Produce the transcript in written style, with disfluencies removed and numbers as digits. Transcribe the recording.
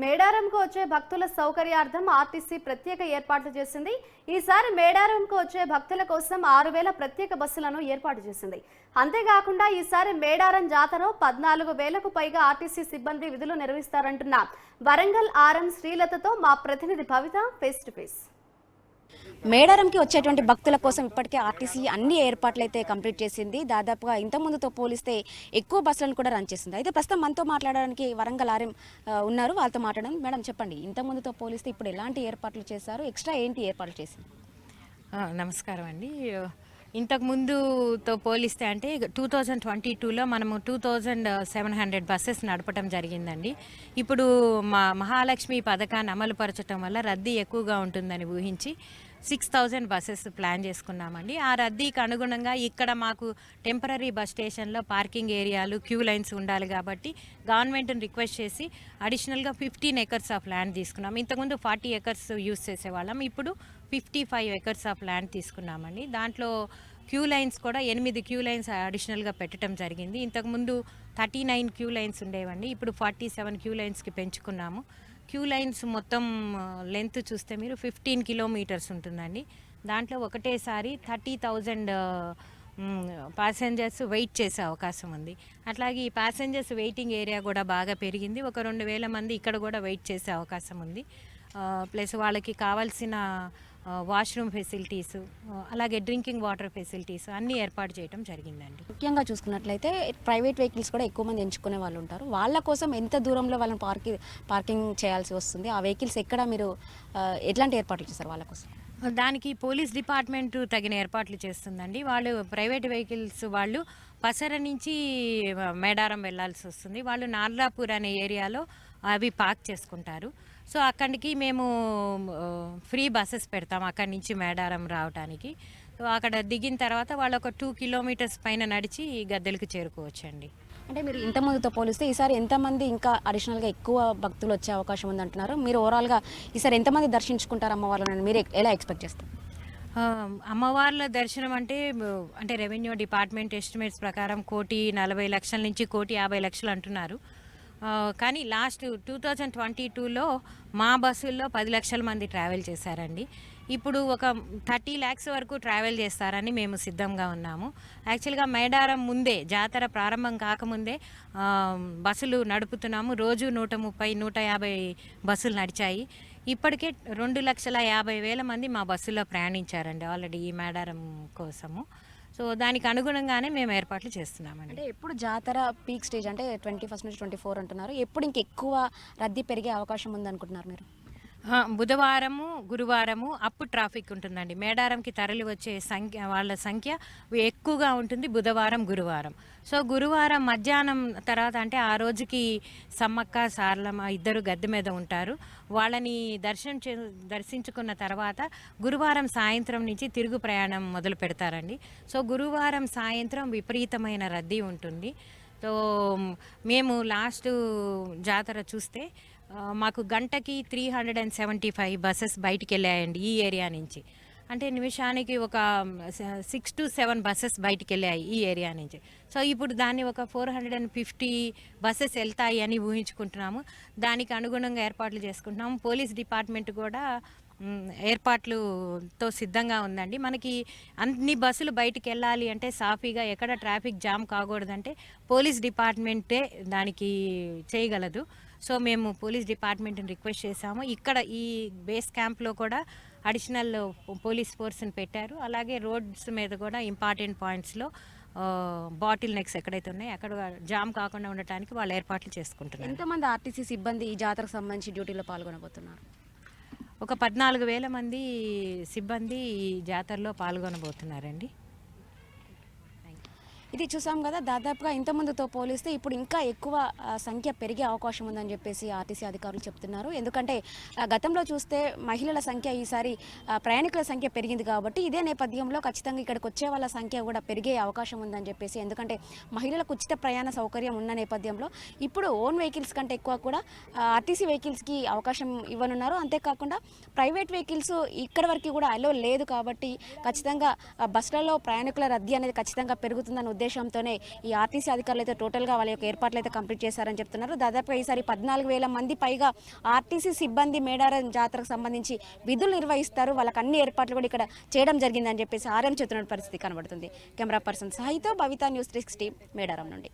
మేడారంకు వచ్చే భక్తుల సౌకర్యార్థం ఆర్టీసీ ప్రత్యేక ఏర్పాట్లు చేసింది. ఈసారి మేడారంకు వచ్చే భక్తుల కోసం 6,000 ప్రత్యేక బస్సులను ఏర్పాటు చేసింది. అంతేకాకుండా ఈసారి మేడారం జాతర 14,000కు పైగా ఆర్టీసీ సిబ్బంది విధులు నిర్వహిస్తారంటున్న వరంగల్ ఆర్ఎం శ్రీలతతో మా ప్రతినిధి భవిత ఫేస్ టు ఫేస్. మేడారంకి వచ్చేటువంటి భక్తుల కోసం ఇప్పటికే ఆర్టీసీ అన్ని ఏర్పాట్లు అయితే కంప్లీట్ చేసింది. దాదాపుగా ఇంతకుముందుతో పోలిస్తే ఎక్కువ బస్సులను కూడా రన్ చేసింది. అయితే ప్రస్తుతం మనతో మాట్లాడడానికి వరంగల్ ఆర్ఎం ఉన్నారు, వాళ్ళతో మాట్లాడడం. మేడం చెప్పండి, ఇంతకుముందుతో పోలిస్తే ఇప్పుడు ఎలాంటి ఏర్పాట్లు చేశారు, ఎక్స్ట్రా ఏంటి ఏర్పాట్లు చేసింది? నమస్కారం అండి. ఇంతకుముందుతో పోలిస్తే అంటే 2022లో మనము 2700 బస్సెస్ నడపడం జరిగిందండి. ఇప్పుడు మహాలక్ష్మి పథకాన్ని అమలుపరచడం వల్ల రద్దీ ఎక్కువగా ఉంటుందని ఊహించి 6,000 బస్సెస్ ప్లాన్ చేసుకున్నామండి. ఆ రద్దీకి అనుగుణంగా ఇక్కడ మాకు టెంపరీ బస్ స్టేషన్లో పార్కింగ్ ఏరియాలు, క్యూ లైన్స్ ఉండాలి కాబట్టి గవర్నమెంట్ని రిక్వెస్ట్ చేసి అడిషనల్గా 15 ఎకర్స్ ఆఫ్ ల్యాండ్ తీసుకున్నాం. ఇంతకుముందు 40 ఎకర్స్ యూస్ చేసేవాళ్ళం, ఇప్పుడు 55 ఎకర్స్ ఆఫ్ ల్యాండ్ తీసుకున్నామండి. దాంట్లో క్యూ లైన్స్ కూడా 8 క్యూ లైన్స్ అడిషనల్గా పెట్టడం జరిగింది. ఇంతకుముందు 39 క్యూ లైన్స్ ఉండేవండి, ఇప్పుడు 47 క్యూ లైన్స్కి పెంచుకున్నాము. క్యూ లైన్స్ మొత్తం లెంత్ చూస్తే మీరు 15 కిలోమీటర్స్ ఉంటుందండి. దాంట్లో ఒకటేసారి 30,000 ప్యాసింజర్స్ వెయిట్ చేసే అవకాశం ఉంది. అట్లాగే ఈ ప్యాసింజర్స్ వెయిటింగ్ ఏరియా కూడా బాగా పెరిగింది. ఒక 2,000 మంది ఇక్కడ కూడా వెయిట్ చేసే అవకాశం ఉంది. ప్లస్ వాళ్ళకి కావాల్సిన వాష్రూమ్ ఫెసిలిటీస్, అలాగే డ్రింకింగ్ వాటర్ ఫెసిలిటీస్ అన్నీ ఏర్పాటు చేయడం జరిగిందండి. ముఖ్యంగా చూసుకున్నట్లయితే ప్రైవేట్ వెహికల్స్ కూడా ఎక్కువ మంది ఎంచుకునే వాళ్ళు ఉంటారు. వాళ్ళ కోసం ఎంత దూరంలో వాళ్ళని పార్కింగ్ చేయాల్సి వస్తుంది? ఆ వెహికల్స్ ఎక్కడ మీరు ఎట్లాంటి ఏర్పాట్లు చేస్తారు వాళ్ళ కోసం? దానికి పోలీస్ డిపార్ట్మెంట్ తగిన ఏర్పాట్లు చేస్తుందండి. వాళ్ళు ప్రైవేట్ వెహికల్స్ వాళ్ళు పసర నుంచి మేడారం వెళ్ళాల్సి వస్తుంది. వాళ్ళు నార్లాపూర్ అనే ఏరియాలో అవి పార్క్ చేసుకుంటారు. సో అక్కడికి మేము ఫ్రీ బస్సెస్ పెడతాం అక్కడి నుంచి మేడారం రావడానికి. సో అక్కడ దిగిన తర్వాత వాళ్ళు ఒక 2 కిలోమీటర్స్ పైన నడిచి గద్దెలకు చేరుకోవచ్చండి. అంటే మీరు ఇంతకుముందుతో పోలిస్తే ఈసారి ఎంతమంది ఇంకా అడిషనల్గా ఎక్కువ భక్తులు వచ్చే అవకాశం ఉందంటున్నారు? మీరు ఓవరాల్గా ఈసారి ఎంతమంది దర్శించుకుంటారు అమ్మవార్లను మీరు ఎలా ఎక్స్పెక్ట్ చేస్తారు? అమ్మవార్ల దర్శనం అంటే రెవెన్యూ డిపార్ట్మెంట్ ఎస్టిమేట్స్ ప్రకారం 1,40,00,000 నుంచి 1,50,00,000 అంటున్నారు. కానీ లాస్ట్ 2022లో మా బస్సుల్లో 10 లక్షల మంది ట్రావెల్ చేశారండి. ఇప్పుడు ఒక 30 lakhs వరకు ట్రావెల్ చేస్తారని మేము సిద్ధంగా ఉన్నాము. యాక్చువల్గా మేడారం ముందే, జాతర ప్రారంభం కాకముందే బస్సులు నడుపుతున్నాము. రోజు 130-150 బస్సులు నడిచాయి. ఇప్పటికే 2,50,000 మంది మా బస్సులో ప్రయాణించారండి ఆల్రెడీ ఈ మేడారం కోసము. సో దానికి అనుగుణంగానే మేము ఏర్పాట్లు చేస్తున్నామండి. అంటే ఎప్పుడు జాతర పీక్ స్టేజ్ అంటే 21 నుంచి 24 అంటున్నారు, ఎప్పుడు ఇంకెక్కువ రద్దీ పెరిగే అవకాశం ఉందనుకుంటున్నారు మీరు? బుధవారము, గురువారము అప్పుడు ట్రాఫిక్ ఉంటుందండి. మేడారంకి తరలి వచ్చే వాళ్ళ సంఖ్య ఎక్కువగా ఉంటుంది బుధవారం, గురువారం. సో గురువారం మధ్యాహ్నం తర్వాత అంటే ఆ రోజుకి సమ్మక్క, సారలమ్మ ఇద్దరు గద్దె మీద ఉంటారు. వాళ్ళని దర్శించుకున్న తర్వాత గురువారం సాయంత్రం నుంచి తిరుగు ప్రయాణం మొదలు పెడతారండి. సో గురువారం సాయంత్రం విపరీతమైన రద్దీ ఉంటుంది. సో మేము లాస్ట్ జాతర చూస్తే మాకు గంటకి 375 బస్సెస్ బయటికి వెళ్ళాయండి ఈ ఏరియా నుంచి. అంటే నిమిషానికి ఒక 6 to 7 బస్సెస్ బయటికి వెళ్ళాయి ఈ ఏరియా నుంచి. సో ఇప్పుడు దాన్ని ఒక 450 బస్సెస్ వెళ్తాయి అని ఊహించుకుంటున్నాము. దానికి అనుగుణంగా ఏర్పాట్లు చేసుకుంటున్నాము. పోలీస్ డిపార్ట్మెంట్ కూడా ఏర్పాట్లతో సిద్ధంగా ఉందండి. మనకి అన్ని బస్సులు బయటికి వెళ్ళాలి అంటే సాఫీగా ఎక్కడ ట్రాఫిక్ జామ్ కాకూడదంటే పోలీస్ డిపార్ట్మెంటే దానికి చేయగలదు. సో మేము పోలీస్ డిపార్ట్మెంట్ని రిక్వెస్ట్ చేశాము. ఇక్కడ ఈ బేస్ క్యాంప్లో కూడా అడిషనల్ పోలీస్ ఫోర్స్ని పెట్టారు. అలాగే రోడ్స్ మీద కూడా ఇంపార్టెంట్ పాయింట్స్లో బాటిల్ నెక్స్ ఎక్కడైతే ఉన్నాయో అక్కడ జామ్ కాకుండా ఉండటానికి వాళ్ళు ఏర్పాట్లు చేసుకుంటున్నారు. ఎంతమంది ఆర్టీసీ సిబ్బంది ఈ జాతరకు సంబంధించి డ్యూటీలో పాల్గొనబోతున్నారు? ఒక 14,000 మంది సిబ్బంది ఈ జాతరలో పాల్గొనబోతున్నారండి. ఇది చూసాం కదా, దాదాపుగా ఇంతకుముందుతో పోలిస్తే ఇప్పుడు ఇంకా ఎక్కువ సంఖ్య పెరిగే అవకాశం ఉందని చెప్పేసి ఆర్టీసీ అధికారులు చెప్తున్నారు. ఎందుకంటే గతంలో చూస్తే మహిళల సంఖ్య ఈసారి ప్రయాణికుల సంఖ్య పెరిగింది కాబట్టి ఇదే నేపథ్యంలో ఖచ్చితంగా ఇక్కడికి వచ్చే వాళ్ళ సంఖ్య కూడా పెరిగే అవకాశం ఉందని చెప్పేసి, ఎందుకంటే మహిళలకు ఉచిత ప్రయాణ సౌకర్యం ఉన్న నేపథ్యంలో ఇప్పుడు ఓన్ వెహికల్స్ కంటే ఎక్కువ కూడా ఆర్టీసీ వెహికల్స్కి అవకాశం ఇవ్వనున్నారు. అంతేకాకుండా ప్రైవేట్ వెహికల్స్ ఇక్కడ వరకు కూడా అలో లేదు కాబట్టి ఖచ్చితంగా బస్సులలో ప్రయాణికుల రద్దీ అనేది ఖచ్చితంగా పెరుగుతుందని ఉద్దేశంతోనే ఈ ఆర్టీసీ అధికారులు అయితే టోటల్గా వాళ్ళ యొక్క ఏర్పాట్లు అయితే కంప్లీట్ చేశారని చెప్తున్నారు. దాదాపుగా ఈసారి 14,000 మంది పైగా ఆర్టీసీ సిబ్బంది మేడారం జాతరకు సంబంధించి విధులు నిర్వహిస్తారు. వాళ్ళకి అన్ని ఏర్పాట్లు కూడా ఇక్కడ చేయడం జరిగిందని చెప్పేసి ఆర్ఎం చెప్తున్న పరిస్థితి కనబడుతుంది. కెమెరా పర్సన్ సాయితో భవిత న్యూస్ 360 మేడారం నుండి.